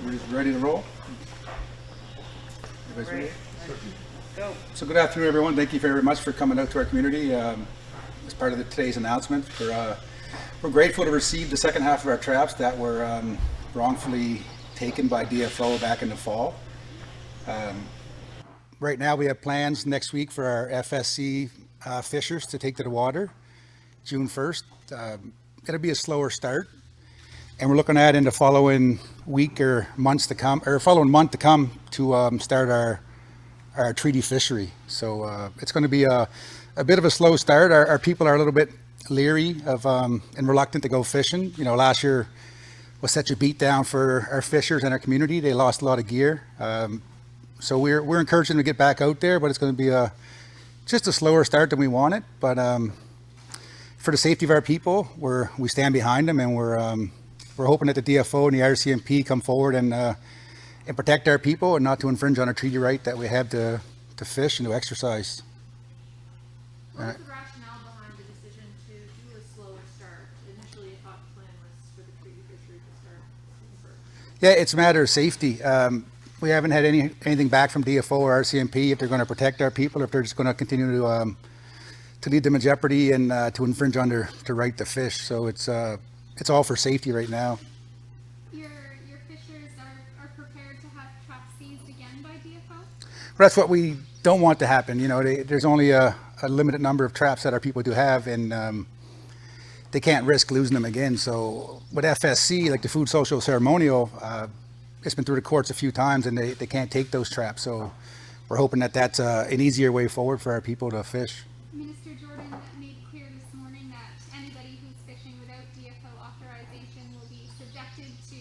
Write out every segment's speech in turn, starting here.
We're just ready to roll. Everybody's ready? Go. So good afternoon, everyone. Thank you very much for coming out to our community as part of today's announcement. We're grateful to receive the second half of our traps that were wrongfully taken by DFO back in the fall. Right now we have plans next week for our FSC fishers to take to the water, June 1st. It'll be a slower start. And we're looking at in the following week or months to come, or following month to come, to start our treaty fishery. So it's going to be a bit of a slow start. Our people are a little bit leery of and reluctant to go fishing. You know, last year was such a beatdown for our fishers and our community. They lost a lot of gear. So we're encouraging them to get back out there, but it's going to be just a slower start than we wanted. But for the safety of our people, we stand behind them, and we're hoping that the DFO and the RCMP come forward and protect our people and not to infringe on our treaty right that we have to fish and to exercise. What was the rationale behind the decision to do a slower start? Initially, I thought the plan was for the treaty fishery to start first. Yeah, it's a matter of safety. We haven't had anything back from DFO or RCMP if they're going to protect our people, or if they're just going to continue to lead them in jeopardy and to infringe on their right to fish. So it's all for safety right now. Your fishers are prepared to have traps seized again by DFO? Well, that's what we don't want to happen. You know, there's only a limited number of traps that our people do have, and they can't risk losing them again. So with FSC, like the Food Social Ceremonial, it's been through the courts a few times, and they can't take those traps. So we're hoping that that's an easier way forward for our people to fish. Minister Jordan made clear this morning that anybody who's fishing without DFO authorization will be subjected to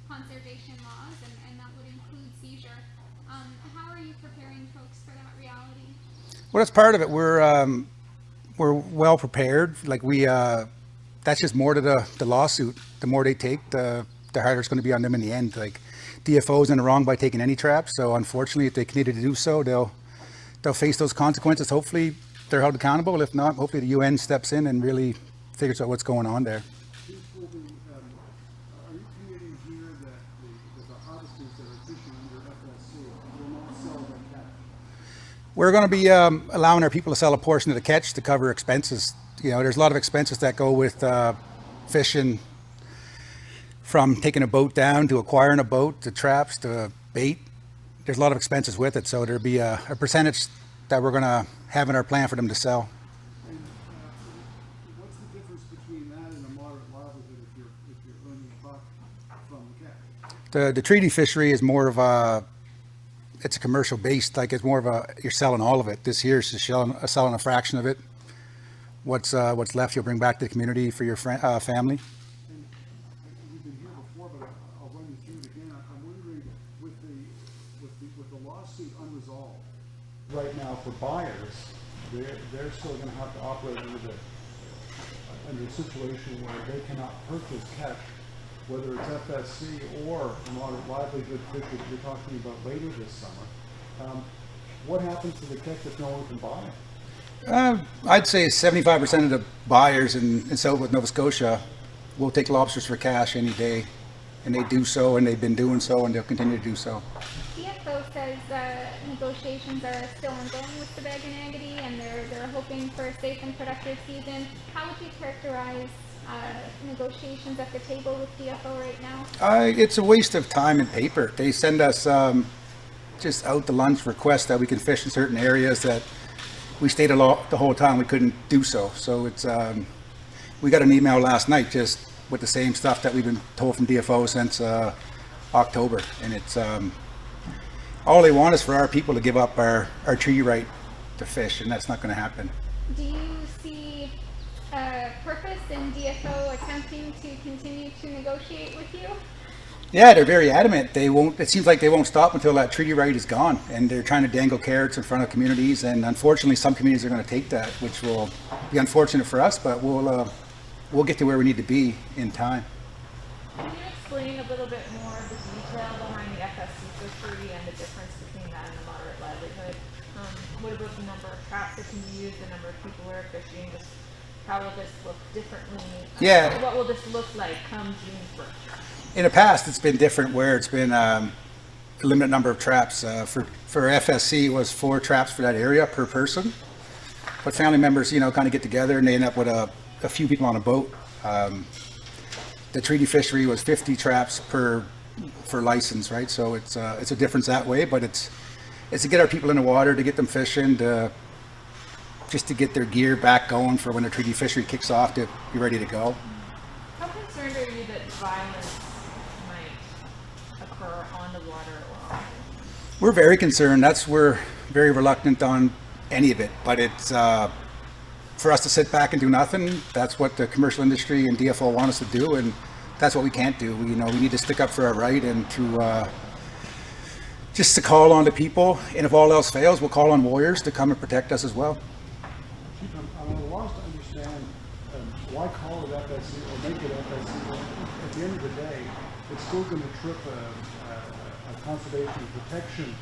conservation laws, and that would include seizure. How are you preparing folks for that reality? Well, that's part of it. We're well prepared. Like that's just more to the lawsuit. The more they take, the harder it's going to be on them in the end. Like DFO's in the wrong by taking any traps. So unfortunately, if they continue to do so, they'll face those consequences. Hopefully, they're held accountable. If not, hopefully the UN steps in and really figures out what's going on there. Are you committing here that the harvesters that are fishing under FSC will not sell their catch? We're going to be allowing our people to sell a portion of the catch to cover expenses. You know, there's a lot of expenses that go with fishing, from taking a boat down to acquiring a boat to traps to bait. There's a lot of expenses with it. So there'll be a percentage that we're going to have in our plan for them to sell. And what's the difference between that and a moderate livelihood if you're earning a buck from the catch? The treaty fishery is more of it's a commercial based, like it's more of you're selling all of it. This year is just selling a fraction of it. What's left you'll bring back to the community for your family. And you've been here before, but I'll run you through it again. I'm wondering, with the lawsuit unresolved right now for buyers, they're still going to have to operate under a situation where they cannot purchase catch, whether it's FSC or a moderate livelihood fish that you're talking about later this summer. What happens to the catch if no one can buy it? I'd say 75% of the buyers in Southwest Nova Scotia will take lobsters for cash any day, and they do so, and they've been doing so, and they'll continue to do so. DFO says negotiations are still ongoing with Sipekne'katik, and they're hoping for a safe and productive season. How would you characterize negotiations at the table with DFO right now? It's a waste of time and paper. They send us just out to lunch requests that we can fish in certain areas that we stayed the whole time we couldn't do so. So it's we got an email last night just with the same stuff that we've been told from DFO since October, and it's all they want is for our people to give up our treaty right to fish, and that's not going to happen. Do you see purpose in DFO attempting to continue to negotiate with you? Yeah, they're very adamant. They won't. It seems like they won't stop until that treaty right is gone, and they're trying to dangle carrots in front of communities. And unfortunately, some communities are going to take that, which will be unfortunate for us. But we'll get to where we need to be in time. Can you explain a little bit more of the detail behind the FSC fishery and the difference between that and the moderate livelihood? What about the number of traps that can be used, the number of people who are fishing? Just how will this look differently? Yeah. What will this look like come June 1st? In the past, it's been different where it's been a limited number of traps. For FSC, it was 4 traps for that area per person. But family members, you know, kind of get together and they end up with a few people on a boat. The treaty fishery was 50 traps for license, right? So it's a difference that way, but it's to get our people in the water, to get them fishing, just to get their gear back going for when the treaty fishery kicks off to be ready to go. How concerned are you that violence might occur on the water or off? We're very concerned. We're very reluctant on any of it, but it's for us to sit back and do nothing. That's what the commercial industry and DFO want us to do, and that's what we can't do. We need to stick up for our right and to just to call on the people, and if all else fails, we'll call on warriors to come and protect us as well. Chief, I'm at a loss to understand why call it FSC or make it FSC. At the end of the day, it's still going to trip a conservation and protection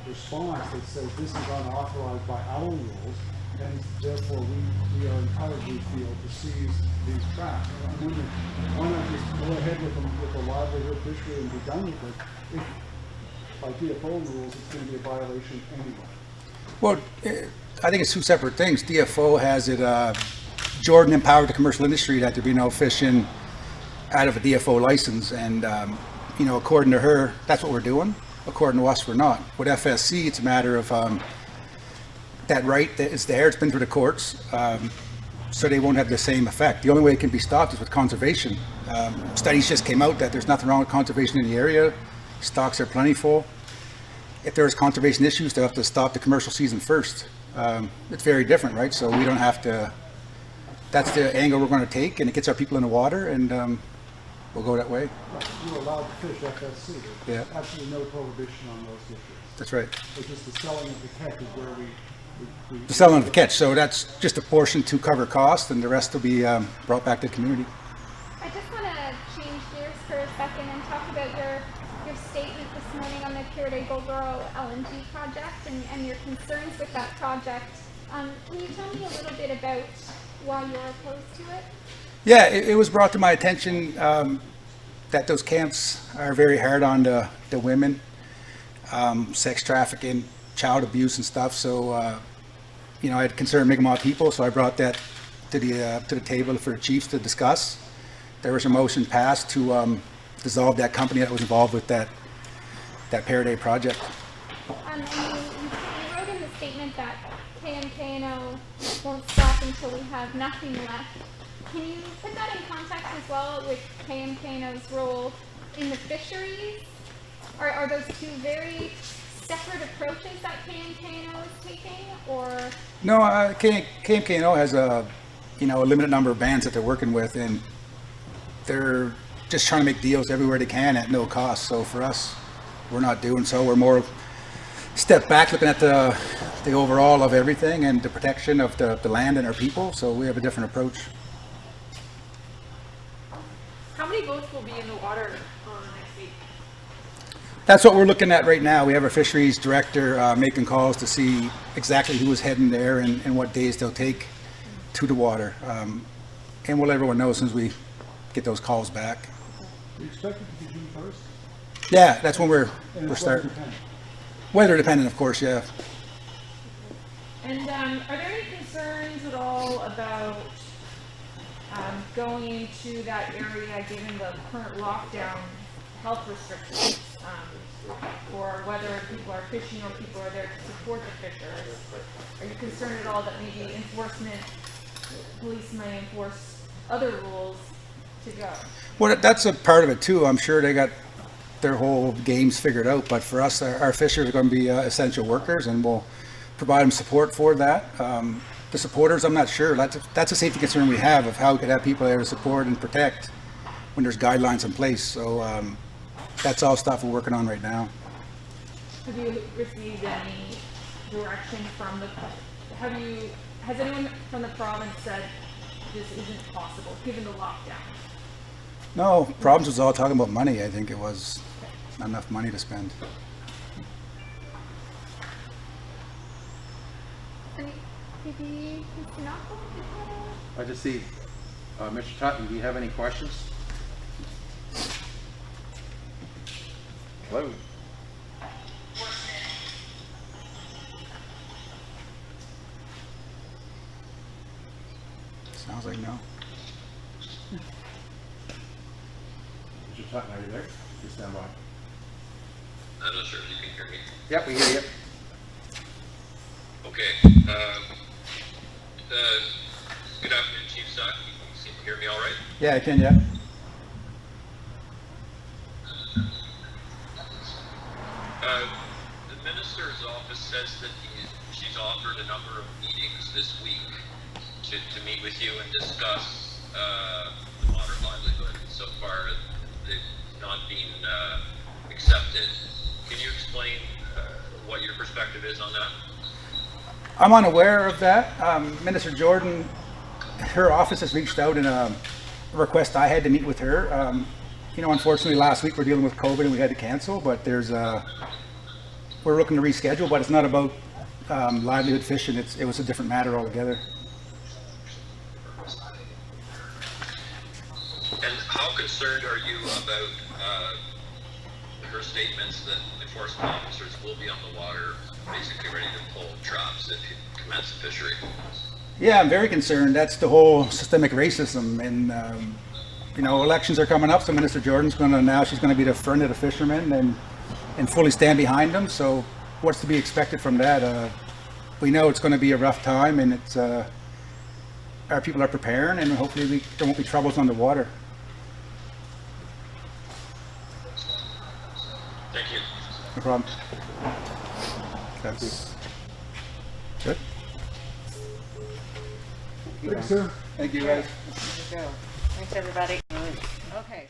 response that says this is unauthorized by our rules, and therefore we are entitled, we feel, to seize these traps. I'm wondering, why not just go ahead with the livelihood fishery and be done with it if by DFO rules it's going to be a violation anyway? Well, I think it's 2 separate things. DFO has it, Jordan empowered the commercial industry that there be no fishing out of a DFO license, and according to her, that's what we're doing. According to us, we're not. With FSC, it's a matter of that right that is there. It's been through the courts, so they won't have the same effect. The only way it can be stopped is with conservation. Studies just came out that there's nothing wrong with conservation in the area. Stocks are plentiful. If there's conservation issues, they'll have to stop the commercial season first. It's very different, right? So we don't have to. That's the angle we're going to take, and it gets our people in the water, and we'll go that way. You're allowed to fish FSC. There's Yeah. absolutely no prohibition on those fisheries. That's right. It's just the selling of the catch is where we The selling of the catch. So that's just a portion to cover cost, and the rest will be brought back to the community. I just want to change gears for a second and talk about your statement this morning on the Purity Goldboro LNG project and your concerns with that project. Can you tell me a little bit about why you're opposed to it? Yeah, it was brought to my attention that those camps are very hard on the women, sex trafficking, child abuse and stuff. So, I had concern making my people, so I brought that to the table for the chiefs to discuss. There was a motion passed to dissolve that company that was involved with that Paraday project. And you wrote in the statement that KMKNO won't stop until we have nothing left. Can you put that in context as well with KMKNO's role in the fisheries? Are those 2 very separate approaches that KMKNO is taking, or? No, KMKNO has a limited number of bands that they're working with, and they're just trying to make deals everywhere they can at no cost. So for us, we're not doing so. We're more step back, looking at the overall of everything and the protection of the land and our people. So we have a different approach. How many boats will be in the water next week? That's what we're looking at right now. We have our fisheries director making calls to see exactly who is heading there and what days they'll take to the water. And we'll let everyone know as soon as we get those calls back. We expect it to be June 1st. Yeah, that's when we're And it's starting. weather-dependent. Weather dependent, of course, yeah. And are there any concerns at all about going into that area given the current lockdown health restrictions, or whether people are fishing or people are there to support the fishers? Are you concerned at all that maybe police may enforce other rules to go? Well, that's a part of it too. I'm sure they got their whole games figured out, but for us, our fishers are going to be essential workers, and we'll provide them support for that. The supporters, I'm not sure. That's a safety concern we have of how we could have people there to support and protect when there's guidelines in place. So that's all stuff we're working on right now. Have you received any direction from has anyone from the province said this isn't possible given the lockdown? No, problems was all talking about money. I think it was not enough money to spend. Any Maybe Mr. Knopfler? I just see, Mr. Tutton, do you have any questions? Hello? Sounds like no. Mr. Tutton, are you there? You stand by. I'm not sure if you can hear me. Yep, we hear you. Okay. Good afternoon, Chief Sack. You seem to hear me all right. Yeah, I can, yeah. The minister's office says that she's offered a number of meetings this week to meet with you and discuss the water livelihood. So far, they've not been accepted. Can you explain what your perspective is on that? I'm unaware of that. Minister Jordan, her office has reached out in a request I had to meet with her. You know, unfortunately last week we're dealing with COVID and we had to cancel, but we're looking to reschedule, but it's not about livelihood fishing. It was a different matter altogether. And how concerned are you about her statements that enforcement officers will be on the water, basically ready to pull traps if you commence the fishery? Yeah, I'm very concerned. That's the whole systemic racism. And, you know, elections are coming up, so Minister Jordan's she's going to be the friend of the fishermen and fully stand behind them. So what's to be expected from that? We know it's going to be a rough time, and it's our people are preparing, and hopefully there won't be troubles on the water. Thank you. No problem. That's good. Thanks, sir. Thank you, guys. There you go. Thanks, everybody. Okay.